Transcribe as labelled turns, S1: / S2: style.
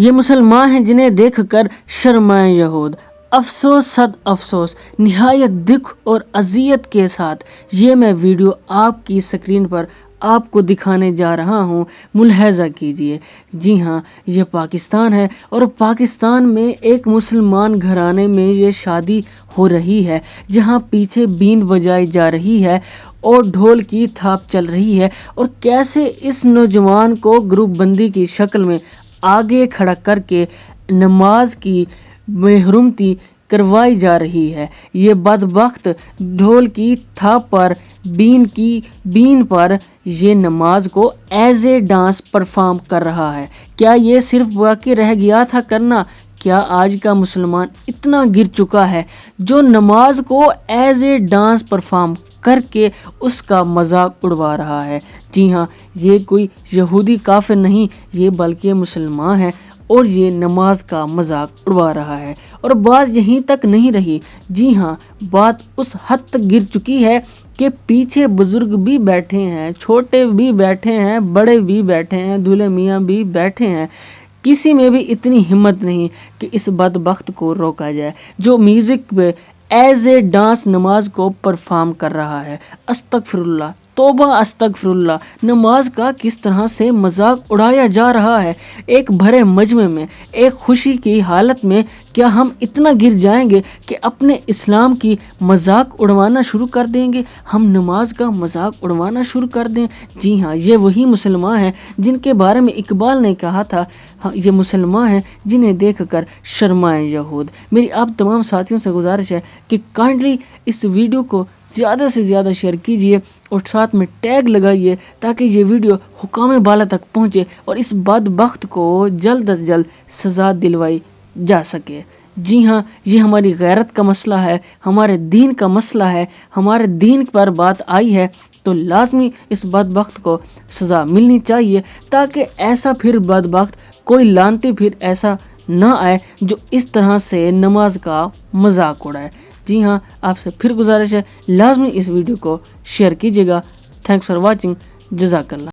S1: یہ مسلمان ہیں جنہیں دیکھ کر شرمائے یہود۔ افسوس صد افسوس، نہایت دکھ اور اذیت کے ساتھ یہ میں ویڈیو آپ کی اسکرین پر آپ کو دکھانے جا رہا ہوں، ملاحظہ کیجئے۔ جی ہاں، یہ پاکستان ہے اور پاکستان میں ایک مسلمان گھرانے میں یہ شادی ہو رہی ہے، جہاں پیچھے بین بجائی جا رہی ہے اور ڈھول کی تھاپ چل رہی ہے، اور کیسے اس نوجوان کو گروپ بندی کی شکل میں آگے کھڑا کر کے نماز کی محرومتی کروائی جا رہی ہے۔ یہ بدبخت ڈھول کی تھاپ پر بین پر یہ نماز کو ایز اے ڈانس پرفارم کر رہا ہے۔ کیا یہ صرف باقی رہ گیا تھا کرنا؟ کیا آج کا مسلمان اتنا گر چکا ہے جو نماز کو ایز اے ڈانس پرفارم کر کے اس کا مذاق اڑوا رہا ہے؟ جی ہاں، یہ کوئی یہودی کافر نہیں، یہ بلکہ مسلمان ہے اور یہ نماز کا مذاق اڑوا رہا ہے۔ اور بات یہیں تک نہیں رہی، جی ہاں، بات اس حد تک گر چکی ہے کہ پیچھے بزرگ بھی بیٹھے ہیں، چھوٹے بھی بیٹھے ہیں، بڑے بھی بیٹھے ہیں، دولہے میاں بھی بیٹھے ہیں۔ کسی میں بھی اتنی ہمت نہیں کہ اس بدبخت کو روکا جائے جو میوزک پہ ایز اے ڈانس نماز کو پرفارم کر رہا ہے۔ استغفر اللہ، توبہ استغفر اللہ، نماز کا کس طرح سے مذاق اڑایا جا رہا ہے ایک بھرے مجمع میں، ایک خوشی کی حالت میں۔ کیا ہم اتنا گر جائیں گے کہ اپنے اسلام کی مذاق اڑوانا شروع کر دیں گے؟ ہم نماز کا مذاق اڑوانا شروع کر دیں؟ جی ہاں، یہ وہی مسلمان ہیں جن کے بارے میں اقبال نے کہا تھا، یہ مسلمان ہیں جنہیں دیکھ کر شرمائے یہود۔ میری آپ تمام ساتھیوں سے گزارش ہے کہ کائنڈلی اس ویڈیو کو زیادہ سے زیادہ شیئر کیجئے اور ساتھ میں ٹیگ لگائیے تاکہ یہ ویڈیو حکام بالا تک پہنچے اور اس بدبخت کو جلد از جلد سزا دلوائی جا سکے۔ جی ہاں، یہ ہماری غیرت کا مسئلہ ہے، ہمارے دین کا مسئلہ ہے، ہمارے دین پر بات آئی ہے تو لازمی اس بدبخت کو سزا ملنی چاہیے تاکہ ایسا پھر بدبخت کوئی لانتی پھر ایسا نہ آئے جو اس طرح سے نماز کا مذاق اڑائے۔ جی ہاں، آپ سے پھر گزارش ہے، لازمی اس ویڈیو کو شیئر کیجیے گا۔ تھینکس فار واچنگ، جزاک اللہ۔